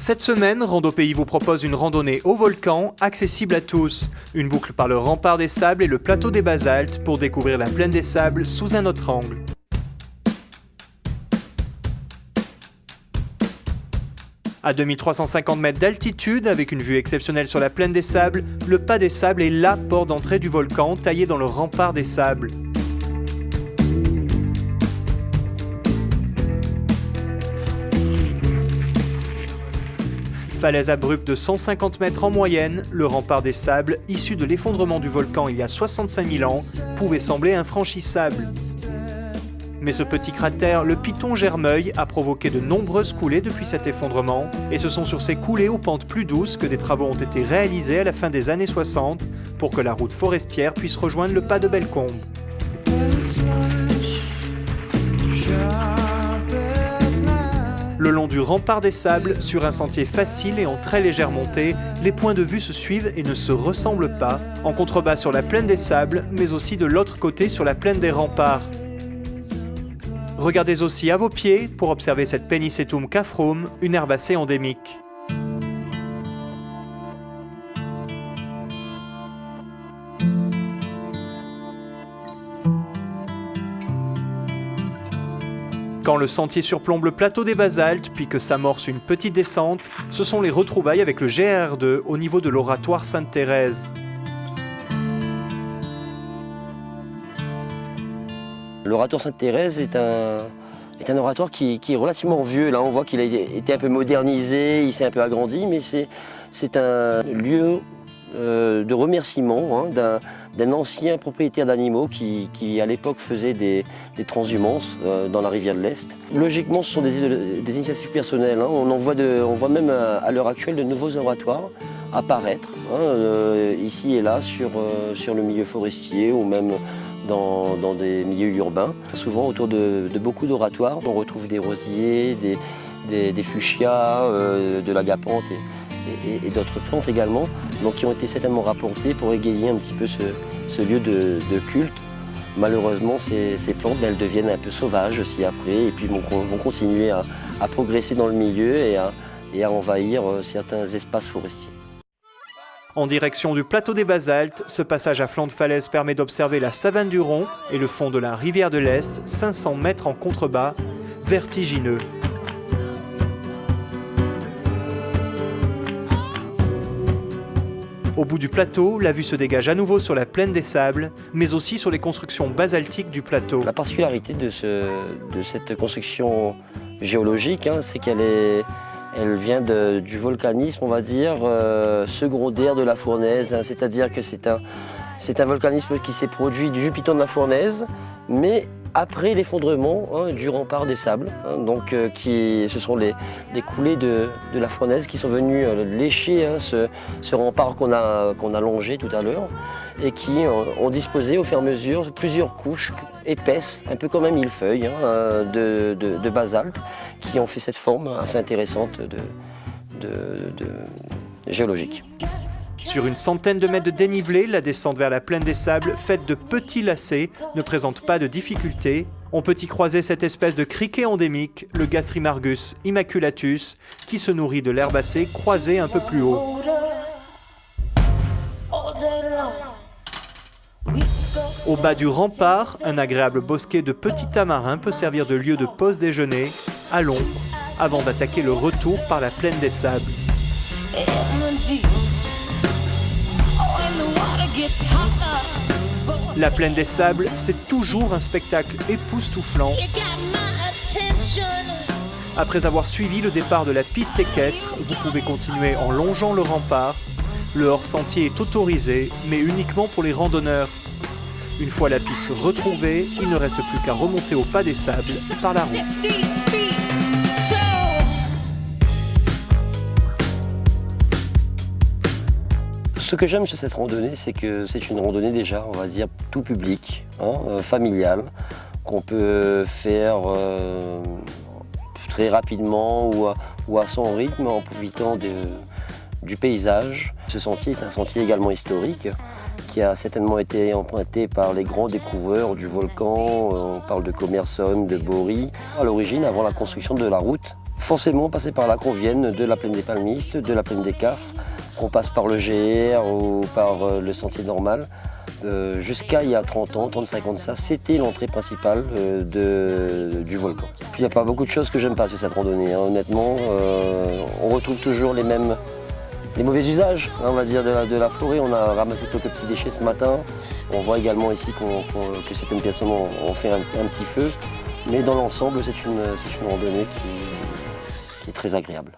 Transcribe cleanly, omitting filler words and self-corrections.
Cette semaine, Rando Pays vous propose une randonnée au volcan, accessible à tous. Une boucle par le rempart des sables et le plateau des basaltes pour découvrir la plaine des sables sous un autre angle. À 2350 mètres d'altitude, avec une vue exceptionnelle sur la plaine des sables, le pas des sables est la porte d'entrée du volcan taillé dans le rempart des sables. Falaise abrupte de 150 mètres en moyenne, le rempart des sables, issu de l'effondrement du volcan il y a 65 000 ans, pouvait sembler infranchissable. Mais ce petit cratère, le Piton Germeuil, a provoqué de nombreuses coulées depuis cet effondrement, et ce sont sur ces coulées aux pentes plus douces que des travaux ont été réalisés à la fin des années 60 pour que la route forestière puisse rejoindre le pas de Bellecombe. Le long du rempart des sables, sur un sentier facile et en très légère montée, les points de vue se suivent et ne se ressemblent pas, en contrebas sur la plaine des sables, mais aussi de l'autre côté sur la plaine des remparts. Regardez aussi à vos pieds pour observer cette Pennisetum cafrum, une herbacée endémique. Quand le sentier surplombe le plateau des basaltes, puis que s'amorce une petite descente, ce sont les retrouvailles avec le GR2 au niveau de l'oratoire Sainte-Thérèse. L'oratoire Sainte-Thérèse est un oratoire qui est relativement vieux. Là, on voit qu'il a été un peu modernisé, il s'est un peu agrandi, mais c'est un lieu de remerciement d'un ancien propriétaire d'animaux qui à l'époque faisait des transhumances dans la rivière de l'Est. Logiquement, ce sont des initiatives personnelles. On voit même à l'heure actuelle de nouveaux oratoires apparaître, ici et là sur le milieu forestier ou même dans des milieux urbains. Souvent autour de beaucoup d'oratoires, on retrouve des rosiers, des fuchsias, de l'agapanthe et d'autres plantes également, donc qui ont été certainement rapportées pour égayer un petit peu ce lieu de culte. Malheureusement, ces plantes, elles deviennent un peu sauvages aussi après, et puis vont continuer à progresser dans le milieu et à envahir certains espaces forestiers. En direction du plateau des basaltes, ce passage à flanc de falaise permet d'observer la savane du Rhon et le fond de la rivière de l'Est, 500 mètres en contrebas, vertigineux. Au bout du plateau, la vue se dégage à nouveau sur la plaine des sables, mais aussi sur les constructions basaltiques du plateau. La particularité de cette construction géologique, c'est elle vient du volcanisme, on va dire, secondaire de la Fournaise, c'est-à-dire que c'est un volcanisme qui s'est produit du Piton de la Fournaise, mais après l'effondrement du rempart des sables. Ce sont les coulées de la Fournaise qui sont venues lécher ce rempart qu'on a longé tout à l'heure et qui ont disposé au fur et à mesure plusieurs couches épaisses, un peu comme un millefeuille de basalte, qui ont fait cette forme assez intéressante géologique. Sur une centaine de mètres de dénivelé, la descente vers la plaine des sables, faite de petits lacets, ne présente pas de difficultés. On peut y croiser cette espèce de criquet endémique, le Gastrimargus immaculatus, qui se nourrit de l'herbacée croisée un peu plus haut. Au bas du rempart, un agréable bosquet de petits tamarins peut servir de lieu de pause déjeuner, à l'ombre, avant d'attaquer le retour par la plaine des sables. La plaine des sables, c'est toujours un spectacle époustouflant. Après avoir suivi le départ de la piste équestre, vous pouvez continuer en longeant le rempart. Le hors-sentier est autorisé, mais uniquement pour les randonneurs. Une fois la piste retrouvée, il ne reste plus qu'à remonter au pas des sables par la route. Ce que j'aime sur cette randonnée, c'est que c'est une randonnée déjà, on va dire, tout public, familiale, qu'on peut faire très rapidement ou à son rythme en profitant du paysage. Ce sentier est un sentier également historique qui a certainement été emprunté par les grands découvreurs du volcan. On parle de Commerson, de Bory. À l'origine, avant la construction de la route forcément passer par là, qu'on vienne de la plaine des Palmistes, de la plaine des Cafres, qu'on passe par le GR ou par le sentier normal. Jusqu'à il y a 30 ans, 35 ans de ça, c'était l'entrée principale du volcan. Puis il n'y a pas beaucoup de choses que j'aime pas sur cette randonnée, hein. Honnêtement, on retrouve toujours les mauvais usages, hein, on va dire, de la forêt. On a ramassé quelques petits déchets ce matin. On voit également ici que certaines personnes ont fait un petit feu. Mais dans l'ensemble, c'est une randonnée qui est très agréable.